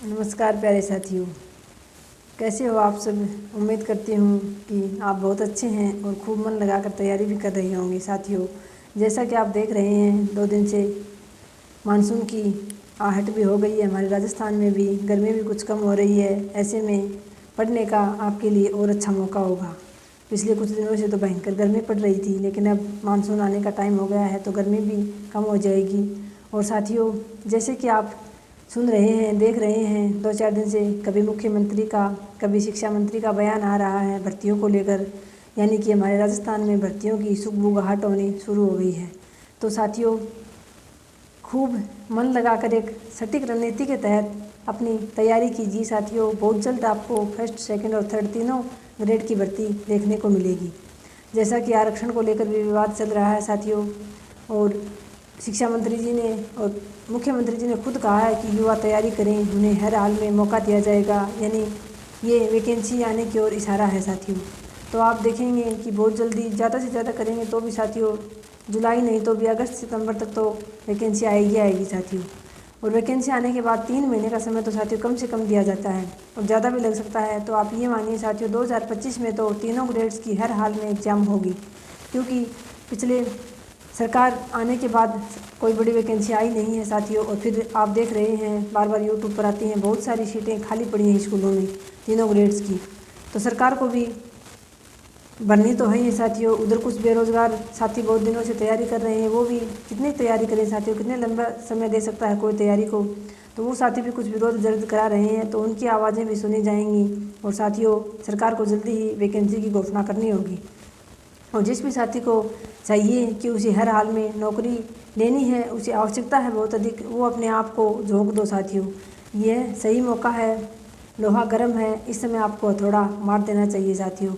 नमस्कार प्यारे साथियों, कैसे हो आप सब। उम्मीद करती हूँ कि आप बहुत अच्छे हैं और खूब मन लगाकर तैयारी भी कर रहे होंगे। साथियों, जैसा कि आप देख रहे हैं 2 दिन से मानसून की आहट भी हो गई है। हमारे राजस्थान में भी गर्मी भी कुछ कम हो रही है। ऐसे में पढ़ने का आपके लिए और अच्छा मौका होगा। पिछले कुछ दिनों से तो भयंकर गर्मी पड़ रही थी, लेकिन अब मानसून आने का टाइम हो गया है तो गर्मी भी कम हो जाएगी। और साथियों, जैसे कि आप सुन रहे हैं, देख रहे हैं 2-4 दिन से कभी मुख्यमंत्री का, कभी शिक्षा मंत्री का बयान आ रहा है भर्तियों को लेकर, यानी कि हमारे राजस्थान में भर्तियों की सुगबुगाहट होनी शुरू हो गई है। तो साथियों, खूब मन लगाकर एक सटीक रणनीति के तहत अपनी तैयारी कीजिए। साथियों, बहुत जल्द आपको फर्स्ट, सेकंड और थर्ड तीनों ग्रेड की भर्ती देखने को मिलेगी। जैसा कि आरक्षण को लेकर भी विवाद चल रहा है साथियों, और शिक्षा मंत्री जी ने और मुख्यमंत्री जी ने खुद कहा है कि युवा तैयारी करें, उन्हें हर हाल में मौका दिया जाएगा, यानी ये वैकेंसी आने की ओर इशारा है साथियों। तो आप देखेंगे कि बहुत जल्दी ज़्यादा से ज़्यादा करेंगे तो भी साथियों जुलाई नहीं तो भी अगस्त सितंबर तक तो वैकेंसी आएगी साथियों। और वैकेंसी आने के बाद 3 महीने का समय तो साथियों कम से कम दिया जाता है और ज़्यादा भी लग सकता है। तो आप ये मानिए साथियों, 2025 में तो तीनों ग्रेड्स की हर हाल में एग्ज़ाम होगी, क्योंकि पिछले सरकार आने के बाद कोई बड़ी वैकेंसी आई नहीं है साथियों। और फिर आप देख रहे हैं बार बार यूट्यूब पर आती हैं बहुत सारी सीटें खाली पड़ी हैं स्कूलों में तीनों ग्रेड्स की। तो सरकार को भी भरनी तो है ही साथियों। उधर कुछ बेरोजगार साथी बहुत दिनों से तैयारी कर रहे हैं, वो भी कितनी तैयारी करें साथियों, कितने लंबा समय दे सकता है कोई तैयारी को। तो वो साथी भी कुछ विरोध दर्ज करा रहे हैं, तो उनकी आवाज़ें भी सुनी जाएंगी। और साथियों, सरकार को जल्दी ही वैकेंसी की घोषणा करनी होगी। और जिस भी साथी को चाहिए कि उसे हर हाल में नौकरी लेनी है, उसे आवश्यकता है बहुत अधिक, वो अपने आप को झोंक दो साथियों। यह सही मौका है, लोहा गर्म है, इस समय आपको हथौड़ा मार देना चाहिए साथियों।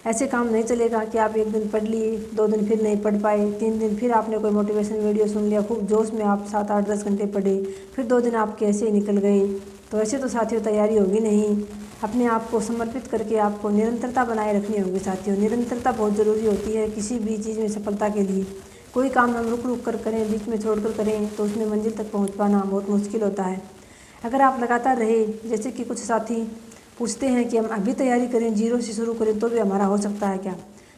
ऐसे काम नहीं चलेगा कि आप 1 दिन पढ़ लिए, 2 दिन फिर नहीं पढ़ पाए, 3 दिन फिर आपने कोई मोटिवेशन वीडियो सुन लिया, खूब जोश में आप 7-8-10 घंटे पढ़े, फिर 2 दिन आपके ऐसे ही निकल गए। तो ऐसे तो साथियों तैयारी होगी नहीं। अपने आप को समर्पित करके आपको निरंतरता बनाए रखनी होगी साथियों। निरंतरता बहुत ज़रूरी होती है किसी भी चीज़ में सफलता के लिए। कोई काम हम रुक रुक कर करें, बीच में छोड़कर करें, तो उसमें मंजिल तक पहुंच पाना बहुत मुश्किल होता है। अगर आप लगातार रहे, जैसे कि कुछ साथी पूछते हैं कि हम अभी तैयारी करें, 0 से शुरू करें तो भी हमारा हो सकता है क्या?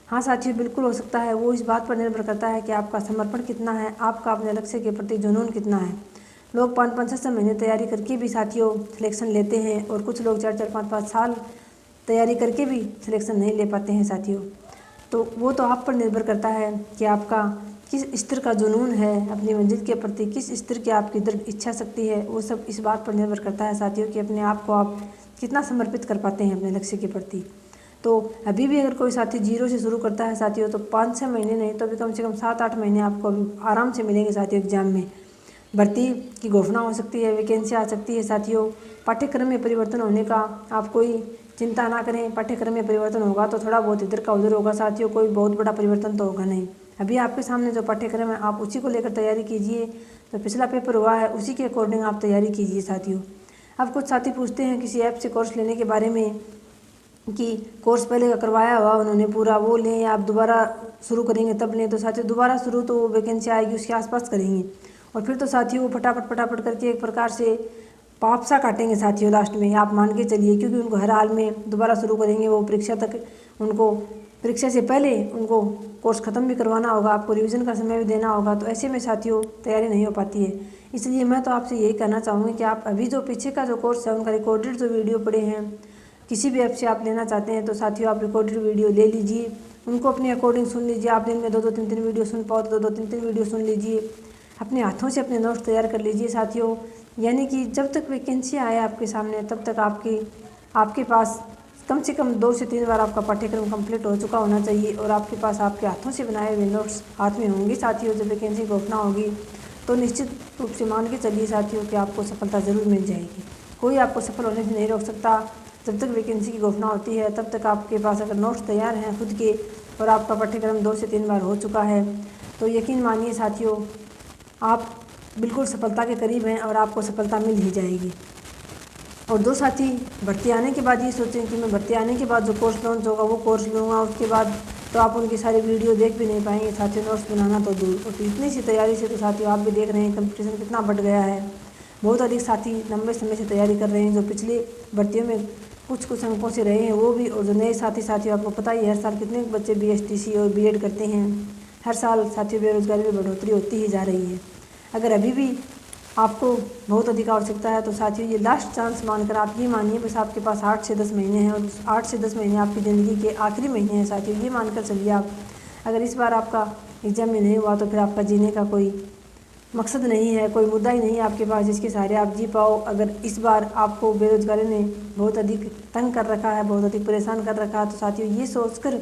हाँ साथियों, बिल्कुल हो सकता है। वो इस बात पर निर्भर करता है कि आपका समर्पण कितना है, आपका अपने लक्ष्य के प्रति जुनून कितना है। लोग 5-5, 6-6 महीने तैयारी करके भी साथियों सिलेक्शन लेते हैं, और कुछ लोग 4-4, 5-5 साल तैयारी करके भी सिलेक्शन नहीं ले पाते हैं साथियों। तो वो तो आप पर निर्भर करता है कि आपका किस स्तर का जुनून है अपनी मंजिल के प्रति, किस स्तर की आपकी दृढ़ इच्छा शक्ति है। वो सब इस बात पर निर्भर करता है साथियों कि अपने आप को आप कितना समर्पित कर पाते हैं अपने लक्ष्य के प्रति। तो अभी भी अगर कोई साथी 0 से शुरू करता है साथियों, तो 5-6 महीने नहीं तो भी कम से कम 7-8 महीने आपको आराम से मिलेंगे साथियों। एग्जाम में भर्ती की घोषणा हो सकती है, वैकेंसी आ सकती है साथियों। पाठ्यक्रम में परिवर्तन होने का आप कोई चिंता ना करें। पाठ्यक्रम में परिवर्तन होगा तो थोड़ा बहुत इधर का उधर होगा साथियों, कोई बहुत बड़ा परिवर्तन तो होगा नहीं। अभी आपके सामने जो पाठ्यक्रम है आप उसी को लेकर तैयारी कीजिए। जो पिछला पेपर हुआ है उसी के अकॉर्डिंग आप तैयारी कीजिए साथियों। अब कुछ साथी पूछते हैं किसी ऐप से कोर्स लेने के बारे में, कि कोर्स पहले का करवाया हुआ उन्होंने पूरा वो लें या आप दोबारा शुरू करेंगे तब लें। तो साथियों दोबारा शुरू तो वैकेंसी आएगी उसके आसपास करेंगे, और फिर तो साथियों वो फटाफट करके एक प्रकार से पाप सा काटेंगे साथियों लास्ट में, आप मान के चलिए। क्योंकि उनको हर हाल में दोबारा शुरू करेंगे, वो परीक्षा तक उनको परीक्षा से पहले उनको कोर्स ख़त्म भी करवाना होगा, आपको रिवीजन का समय भी देना होगा। तो ऐसे में साथियों तैयारी नहीं हो पाती है। इसलिए मैं तो आपसे यही कहना चाहूँगी कि आप अभी जो पीछे का जो कोर्स है उनका रिकॉर्डेड जो वीडियो पड़े हैं, किसी भी ऐप से आप लेना चाहते हैं तो साथियों आप रिकॉर्डेड वीडियो ले लीजिए, उनको अपने अकॉर्डिंग सुन लीजिए। आप दिन में 2-2, 3-3 वीडियो सुन पाओ तो 2-2, 3-3 वीडियो सुन लीजिए। अपने हाथों से अपने नोट्स तैयार कर लीजिए साथियों। यानी कि जब तक वैकेंसी आए आपके सामने तब तक आपके पास कम से कम 2 से 3 बार आपका पाठ्यक्रम कंप्लीट हो चुका होना चाहिए, और आपके पास आपके हाथों से बनाए हुए नोट्स हाथ में होंगे साथियों। जब वैकेंसी घोषणा होगी तो निश्चित रूप से मान के चलिए साथियों कि आपको सफलता ज़रूर मिल जाएगी। कोई आपको सफल होने से नहीं रोक सकता। जब तक वैकेंसी की घोषणा होती है तब तक आपके पास अगर नोट्स तैयार हैं खुद के, और आपका पाठ्यक्रम 2 से 3 बार हो चुका है, तो यकीन मानिए साथियों आप बिल्कुल सफलता के करीब हैं और आपको सफलता मिल ही जाएगी। और जो साथी भर्ती आने के बाद ये सोचें कि मैं भर्ती आने के बाद जो कोर्स लॉन्च होगा वो कोर्स लूँगा, उसके बाद तो आप उनकी सारी वीडियो देख भी नहीं पाएंगे साथियों, नोट्स बनाना तो दूर। और इतनी सी तैयारी से तो साथियों आप भी देख रहे हैं कंपटीशन कितना बढ़ गया है। बहुत अधिक साथी लंबे समय से तैयारी कर रहे हैं, जो पिछले भर्तियों में कुछ अंकों से रहे हैं वो भी, और जो नए साथियों आपको पता ही है हर साल कितने बच्चे BSTC और B.Ed करते हैं। हर साल साथियों बेरोजगारी में बढ़ोतरी होती ही जा रही है। अगर अभी भी आपको बहुत अधिक आवश्यकता है तो साथियों ये लास्ट चांस मानकर आप ये मानिए, बस आपके पास 8 से 10 महीने हैं और 8 से 10 महीने आपकी ज़िंदगी के आखिरी महीने हैं साथियों। ये मानकर चलिए आप, अगर इस बार आपका एग्जाम में नहीं हुआ तो फिर आपका जीने का कोई मकसद नहीं है, कोई मुद्दा ही नहीं है आपके पास जिसके सहारे आप जी पाओ। अगर इस बार आपको बेरोजगारी ने बहुत अधिक तंग कर रखा है, बहुत अधिक परेशान कर रखा है, तो साथियों ये सोचकर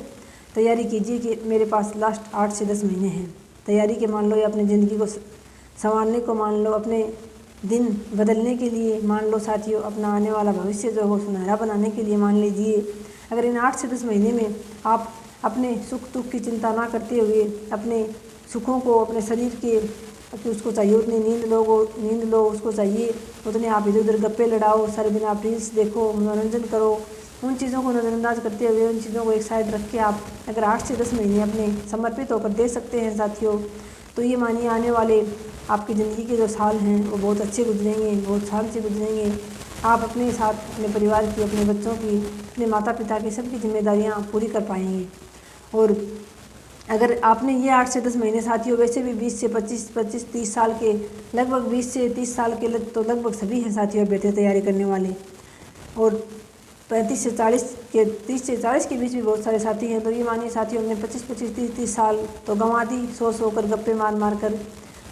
तैयारी कीजिए कि मेरे पास लास्ट 8 से 10 महीने हैं तैयारी के, मान लो, या अपनी ज़िंदगी को संवारने को मान लो, अपने दिन बदलने के लिए मान लो साथियों, अपना आने वाला भविष्य जो हो सुनहरा बनाने के लिए मान लीजिए। अगर इन 8 से 10 महीने में आप अपने सुख दुख की चिंता ना करते हुए अपने सुखों को, अपने शरीर के कि उसको चाहिए उतनी नींद लो उसको चाहिए उतने आप इधर उधर गप्पे लड़ाओ, सारे दिन आप रील्स देखो, मनोरंजन करो, उन चीज़ों को नज़रअंदाज करते हुए उन चीज़ों को एक साइड रख के आप अगर 8 से 10 महीने अपने समर्पित होकर दे सकते हैं साथियों, तो ये मानिए आने वाले आपकी ज़िंदगी के जो साल हैं वो बहुत अच्छे गुजरेंगे, बहुत साल से गुजरेंगे। आप अपने साथ अपने परिवार की, अपने बच्चों की, अपने माता पिता की सबकी जिम्मेदारियाँ पूरी कर पाएंगे। और अगर आपने ये 8 से 10 महीने साथियों, वैसे भी 20 से 25-30 साल के, लगभग 20 से 30 साल के तो लगभग सभी हैं साथियों बेहतर तैयारी करने वाले, और 35 से 40 के 30 से 40 के बीच भी बहुत सारे साथी हैं। तो ये मानिए साथियों हमने 25-25, 30-30 साल तो गंवा दी, सो कर गप्पे मार कर,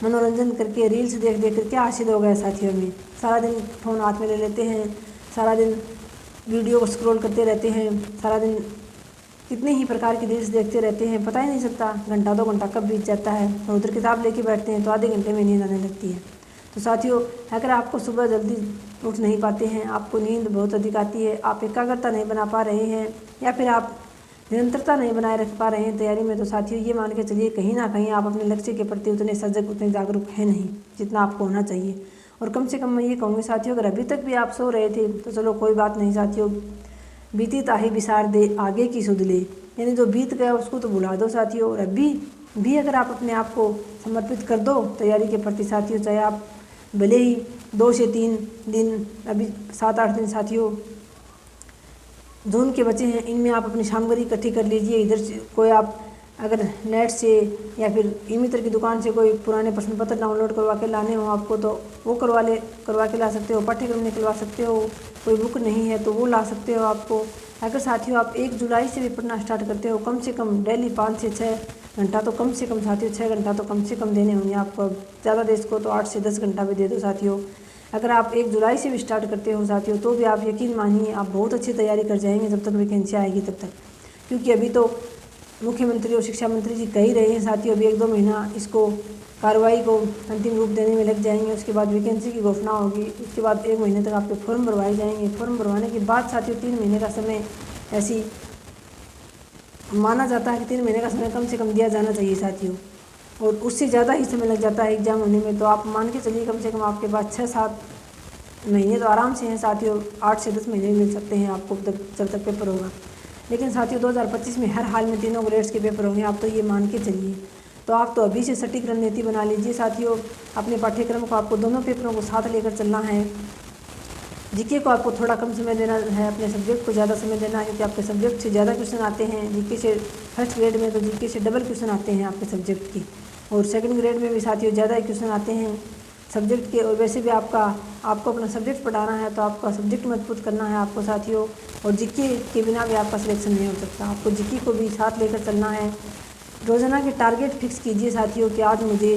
मनोरंजन करके, रील्स देख कर क्या हासिल हो गया साथियों में। सारा दिन फ़ोन हाथ में ले लेते हैं, सारा दिन वीडियो को स्क्रॉल करते रहते हैं, सारा दिन कितने ही प्रकार की रील्स देखते रहते हैं, पता ही नहीं चलता घंटा 2 घंटा कब बीत जाता है। और उधर किताब लेके बैठते हैं तो आधे घंटे में नींद आने लगती है। तो साथियों अगर आपको सुबह जल्दी उठ नहीं पाते हैं, आपको नींद बहुत अधिक आती है, आप एकाग्रता नहीं बना पा रहे हैं, या फिर आप निरंतरता नहीं बनाए रख पा रहे हैं तैयारी में, तो साथियों ये मान के चलिए कहीं ना कहीं आप अपने लक्ष्य के प्रति उतने सजग, उतने जागरूक हैं नहीं जितना आपको होना चाहिए। और कम से कम मैं ये कहूँगी साथियों, अगर अभी तक भी आप सो रहे थे तो चलो कोई बात नहीं साथियों, बीती ताही बिसार दे आगे की सुध ले, यानी जो बीत गया उसको तो भुला दो साथियों। और अभी भी अगर आप अपने आप को समर्पित कर दो तैयारी के प्रति साथियों, चाहे आप भले ही 2 से 3 दिन, अभी 7-8 दिन साथियों जून के बचे हैं, इनमें आप अपनी सामग्री इकट्ठी कर लीजिए। इधर से कोई आप अगर नेट से या फिर ई-मित्र की दुकान से कोई पुराने प्रश्न पत्र डाउनलोड करवा के लाने हो आपको तो वो करवा के ला सकते हो, पाठ्यक्रम निकलवा सकते हो, कोई बुक नहीं है तो वो ला सकते हो आपको। अगर साथियों आप 1 जुलाई से भी पढ़ना स्टार्ट करते हो, कम से कम डेली 5 से 6 घंटा तो कम से कम साथियों, 6 घंटा तो कम से कम देने होंगे आपको। ज़्यादा देश को तो 8 से 10 घंटा भी दे दो साथियों। अगर आप 1 जुलाई से भी स्टार्ट करते हो साथियों, तो भी आप यकीन मानिए आप बहुत अच्छी तैयारी कर जाएंगे जब तक वैकेंसी आएगी तब तक। क्योंकि अभी तो मुख्यमंत्री और शिक्षा मंत्री जी कह ही रहे हैं साथियों, अभी 1-2 महीना इसको कार्रवाई को अंतिम रूप देने में लग जाएंगे। उसके बाद वैकेंसी की घोषणा होगी, उसके बाद 1 महीने तक आपके फॉर्म भरवाए जाएंगे। फॉर्म भरवाने के बाद साथियों 3 महीने का समय ऐसी माना जाता है कि 3 महीने का समय कम से कम दिया जाना चाहिए साथियों, और उससे ज़्यादा ही समय लग जाता है एग्ज़ाम होने में। तो आप मान के चलिए कम से कम आपके पास 6-7 महीने तो आराम से हैं साथियों, 8 से 10 महीने मिल सकते हैं आपको जब तक पेपर होगा। लेकिन साथियों 2025 में हर हाल में तीनों ग्रेड्स के पेपर होंगे, आप तो ये मान के चलिए। तो आप तो अभी से सटीक रणनीति बना लीजिए साथियों। अपने पाठ्यक्रम को आपको दोनों पेपरों को साथ लेकर चलना है। जीके को आपको थोड़ा कम समय देना है, अपने सब्जेक्ट को ज़्यादा समय देना है, क्योंकि आपके सब्जेक्ट से ज़्यादा क्वेश्चन आते हैं। जीके से फर्स्ट ग्रेड में तो जीके से डबल क्वेश्चन आते हैं आपके सब्जेक्ट के, और सेकंड ग्रेड में भी साथियों ज़्यादा ही क्वेश्चन आते हैं सब्जेक्ट के। और वैसे भी आपको अपना सब्जेक्ट पढ़ाना है तो आपका सब्जेक्ट मजबूत करना है आपको साथियों। और जीके के बिना भी आपका सिलेक्शन नहीं हो सकता, आपको जीके को भी साथ लेकर चलना है। रोज़ाना के टारगेट फिक्स कीजिए साथियों कि आज मुझे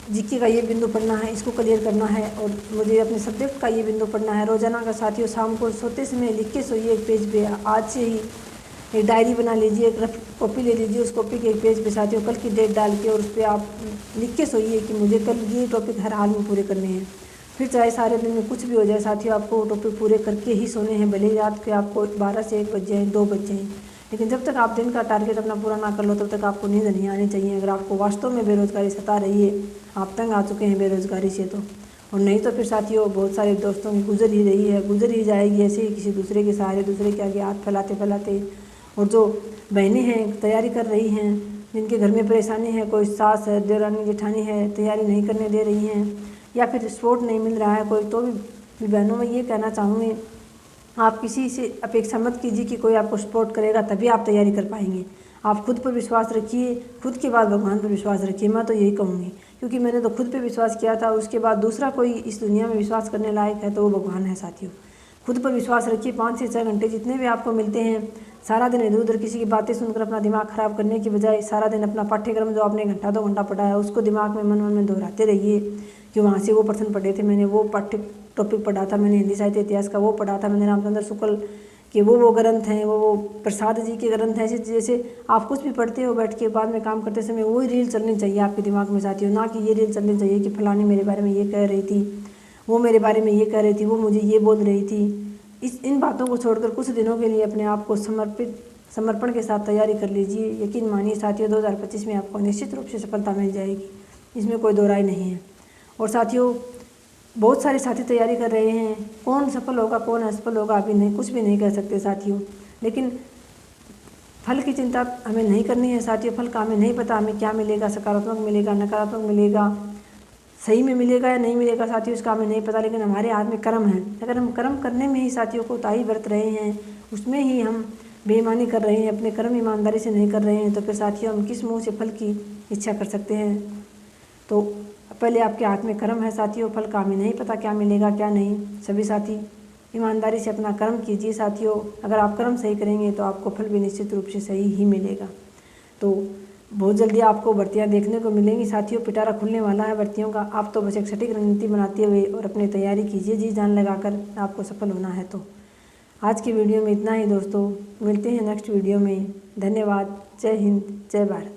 जीके का ये बिंदु पढ़ना है, इसको क्लियर करना है, और मुझे अपने सब्जेक्ट का ये बिंदु पढ़ना है। रोज़ाना का साथियों शाम को सोते समय लिख के सोइए एक पेज पे। आज से ही एक डायरी बना लीजिए, एक रफ कॉपी ले लीजिए, उस कॉपी के एक पेज पे साथियों कल की डेट डाल के और उस पर आप लिख के सोइए कि मुझे कल ये टॉपिक हर हाल में पूरे करने हैं। फिर चाहे सारे दिन में कुछ भी हो जाए साथियों, आपको वो टॉपिक पूरे करके ही सोने हैं, भले ही रात के आपको 12 से 1 बज जाए, 2 बज जाए। लेकिन जब तक आप दिन का टारगेट अपना पूरा ना कर लो तब तक आपको नींद नहीं आनी चाहिए। अगर आपको वास्तव में बेरोजगारी सता रही है, आप तंग आ चुके हैं बेरोजगारी से, तो और नहीं तो फिर साथियों बहुत सारे दोस्तों की गुजर ही रही है, गुजर ही जाएगी ऐसे ही किसी दूसरे के सहारे, दूसरे के आगे हाथ फैलाते फैलाते। और जो बहनें हैं तैयारी कर रही हैं, जिनके घर में परेशानी है, कोई सास है, देवरानी जेठानी है, तैयारी नहीं करने दे रही हैं, या फिर सपोर्ट नहीं मिल रहा है कोई, तो भी बहनों मैं ये कहना चाहूँगी, आप किसी से अपेक्षा मत कीजिए कि कोई आपको सपोर्ट करेगा तभी आप तैयारी कर पाएंगे। आप खुद पर विश्वास रखिए, खुद के बाद भगवान पर विश्वास रखिए, मैं तो यही कहूँगी। क्योंकि मैंने तो खुद पे विश्वास किया था, उसके बाद दूसरा कोई इस दुनिया में विश्वास करने लायक है तो वो भगवान है साथियों। खुद पर विश्वास रखिए। 5 से 6 घंटे जितने भी आपको मिलते हैं, सारा दिन इधर उधर किसी की बातें सुनकर अपना दिमाग ख़राब करने की बजाय सारा दिन अपना पाठ्यक्रम जो आपने घंटा 2 घंटा पढ़ा है उसको दिमाग में मन में दोहराते रहिए कि वहाँ से वो प्रश्न पढ़े थे, मैंने वो पाठ्य टॉपिक पढ़ा था, मैंने हिंदी साहित्य इतिहास का वो पढ़ा था, मैंने रामचंद्र शुक्ल के वो ग्रंथ हैं, वो प्रसाद जी के ग्रंथ हैं। ऐसे जैसे आप कुछ भी पढ़ते हो बैठ के, बाद में काम करते समय वही रील चलनी चाहिए आपके दिमाग में साथियों, ना कि ये रील चलनी चाहिए कि फलानी मेरे बारे में ये कह रही थी, वो मेरे बारे में ये कह रही थी, वो मुझे ये बोल रही थी। इन बातों को छोड़कर कुछ दिनों के लिए अपने आप को समर्पण के साथ तैयारी कर लीजिए। यकीन मानिए साथियों, 2025 में आपको निश्चित रूप से सफलता मिल जाएगी, इसमें कोई दो राय नहीं है। और साथियों, बहुत सारे साथी तैयारी कर रहे हैं, कौन सफल होगा कौन असफल होगा अभी नहीं, कुछ भी नहीं कह सकते साथियों। लेकिन फल की चिंता हमें नहीं करनी है साथियों। फल का हमें नहीं पता हमें क्या मिलेगा, सकारात्मक मिलेगा, नकारात्मक मिलेगा, सही में मिलेगा या नहीं मिलेगा साथियों, इसका हमें नहीं पता। लेकिन हमारे हाथ में कर्म है। अगर हम कर्म करने में ही साथियों कोताही बरत रहे हैं, उसमें ही हम बेईमानी कर रहे हैं, अपने कर्म ईमानदारी से नहीं कर रहे हैं, तो फिर साथियों हम किस मुँह से फल की इच्छा कर सकते हैं। तो पहले आपके हाथ में कर्म है साथियों, फल का हमें नहीं पता क्या मिलेगा क्या नहीं। सभी साथी ईमानदारी से अपना कर्म कीजिए साथियों। अगर आप कर्म सही करेंगे तो आपको फल भी निश्चित रूप से सही ही मिलेगा। तो बहुत जल्दी आपको भर्तियां देखने को मिलेंगी साथियों, पिटारा खुलने वाला है भर्तियों का। आप तो बस एक सटीक रणनीति बनाते हुए और अपनी तैयारी कीजिए जी जान लगाकर, आपको सफल होना है। तो आज की वीडियो में इतना ही दोस्तों, मिलते हैं नेक्स्ट वीडियो में। धन्यवाद। जय हिंद, जय भारत।